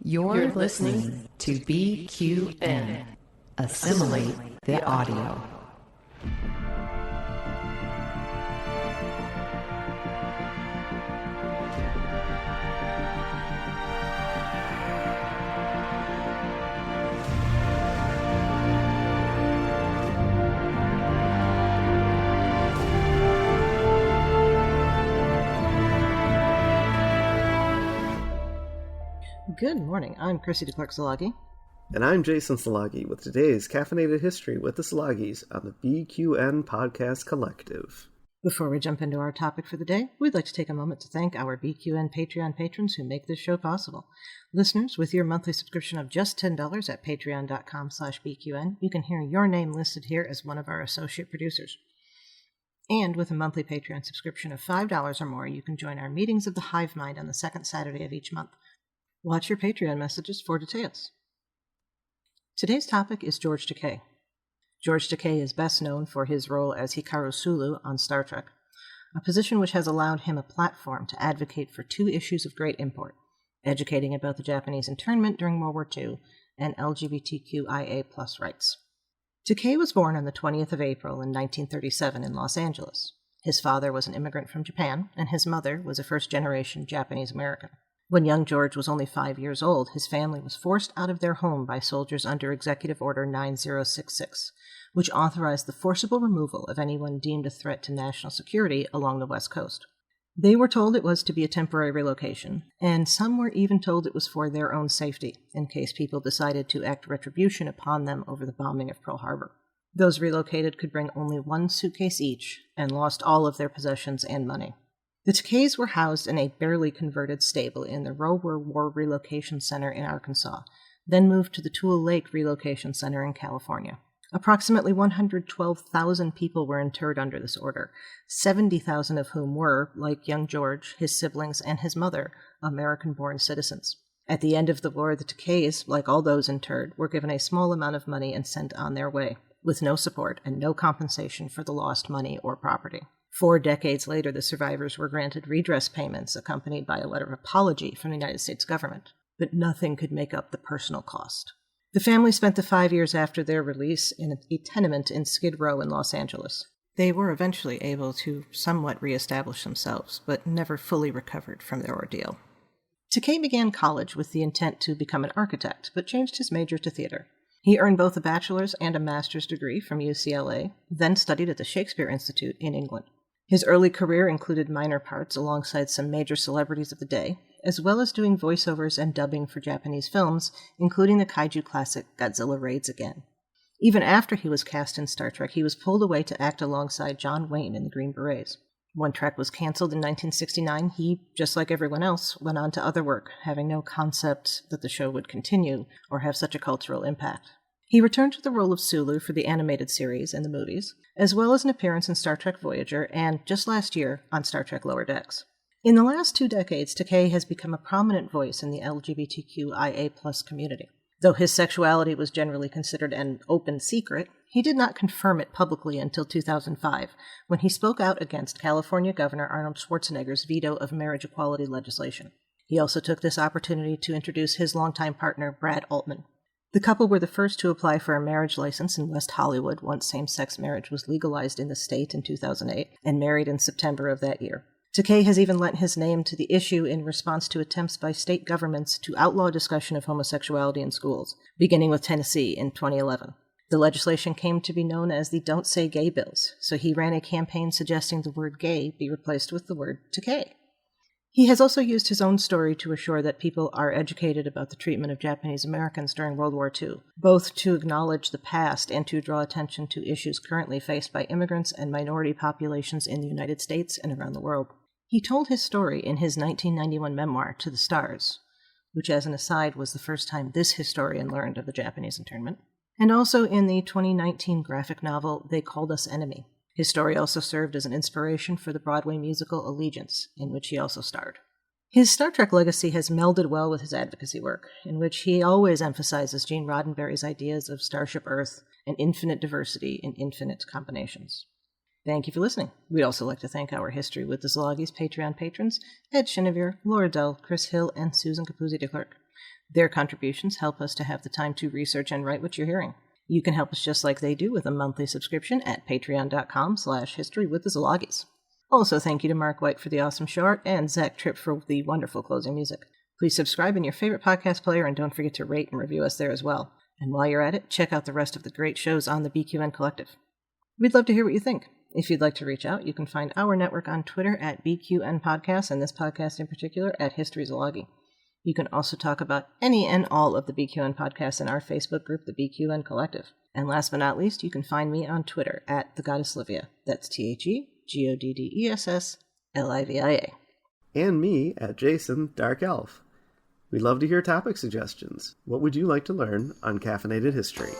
You're listening to BQN. Assimilate the audio. Good morning, I'm Chrissie De Clerck-Szilagyi. And I'm Jason Szilagyi with today's Caffeinated History with the Szilagyis on the BQN Podcast Collective. Before we jump into our topic for the day, we'd like to take a moment to thank our BQN Patreon patrons who make this show possible. Listeners, with your monthly subscription of just $10 at patreon.com/BQN, you can hear your name listed here as one of our associate producers. And with a monthly Patreon subscription of $5 or more, you can join our Meetings of the Hive Mind on the second Saturday of each month. Watch your Patreon messages for details. Today's topic is George Takei. George Takei is best known for his role as Hikaru Sulu on Star Trek, a position which has allowed him a platform to advocate for two issues of great import, educating about the Japanese internment during World War II and LGBTQIA+ rights. Takei was born on the 20th of April in 1937 in Los Angeles. His father was an immigrant from Japan, and his mother was a first-generation Japanese American. When young George was only 5 years old, his family was forced out of their home by soldiers under Executive Order 9066, which authorized the forcible removal of anyone deemed a threat to national security along the West Coast. They were told it was to be a temporary relocation, and some were even told it was for their own safety, in case people decided to act retribution upon them over the bombing of Pearl Harbor. Those relocated could bring only one suitcase each, and lost all of their possessions and money. The Takeis were housed in a barely converted stable in the Rower War Relocation Center in Arkansas, then moved to the Tule Lake Relocation Center in California. Approximately 112,000 people were interred under this order, 70,000 of whom were, like young George, his siblings, and his mother, American-born citizens. At the end of the war, the Takeis, like all those interred, were given a small amount of money and sent on their way, with no support and no compensation for the lost money or property. 4 decades later, the survivors were granted redress payments accompanied by a letter of apology from the United States government, but nothing could make up the personal cost. The family spent the 5 years after their release in a tenement in Skid Row in Los Angeles. They were eventually able to somewhat reestablish themselves, but never fully recovered from their ordeal. Takei began college with the intent to become an architect, but changed his major to theater. He earned both a bachelor's and a master's degree from UCLA, then studied at the Shakespeare Institute in England. His early career included minor parts alongside some major celebrities of the day, as well as doing voiceovers and dubbing for Japanese films, including the kaiju classic Godzilla Raids Again. Even after he was cast in Star Trek, he was pulled away to act alongside John Wayne in the Green Berets. When Trek was canceled in 1969, he, just like everyone else, went on to other work, having no concept that the show would continue or have such a cultural impact. He returned to the role of Sulu for the animated series and the movies, as well as an appearance in Star Trek Voyager and, just last year, on Star Trek Lower Decks. In the last 2 decades, Takei has become a prominent voice in the LGBTQIA+ community. Though his sexuality was generally considered an open secret, he did not confirm it publicly until 2005, when he spoke out against California Governor Arnold Schwarzenegger's veto of marriage equality legislation. He also took this opportunity to introduce his longtime partner, Brad Altman. The couple were the first to apply for a marriage license in West Hollywood once same-sex marriage was legalized in the state in 2008, and married in September of that year. Takei has even lent his name to the issue in response to attempts by state governments to outlaw discussion of homosexuality in schools, beginning with Tennessee in 2011. The legislation came to be known as the Don't Say Gay bills, so he ran a campaign suggesting the word gay be replaced with the word Takei. He has also used his own story to assure that people are educated about the treatment of Japanese Americans during World War II, both to acknowledge the past and to draw attention to issues currently faced by immigrants and minority populations in the United States and around the world. He told his story in his 1991 memoir, To the Stars, which, as an aside, was the first time this historian learned of the Japanese internment, and also in the 2019 graphic novel, They Called Us Enemy. His story also served as an inspiration for the Broadway musical Allegiance, in which he also starred. His Star Trek legacy has melded well with his advocacy work, in which he always emphasizes Gene Roddenberry's ideas of Starship Earth and infinite diversity in infinite combinations. Thank you for listening. We'd also like to thank our History with the Szilagyis Patreon patrons, Ed Chinevere, LauraDull, Kris Hill, and Susan Capuzzi-De Clerck. Their contributions help us to have the time to research and write what you're hearing. You can help us just like they do with a monthly subscription at patreon.com/historywiththeszilagis. Also, thank you to Mark White for the awesome show art and Zach Tripp for the wonderful closing music. Please subscribe in your favorite podcast player and don't forget to rate and review us there as well. And while you're at it, check out the rest of the great shows on the BQN Collective. We'd love to hear what you think. If you'd like to reach out, you can find our network on Twitter at BQN Podcasts, and this podcast in particular at History Szilagyi. You can also talk about any and all of the BQN podcasts in our Facebook group, the BQN Collective. And last but not least, you can find me on Twitter at the Goddess Livia. That's TheGoddessLivia. And me at Jason Dark Elf. We'd love to hear topic suggestions. What would you like to learn on Caffeinated History?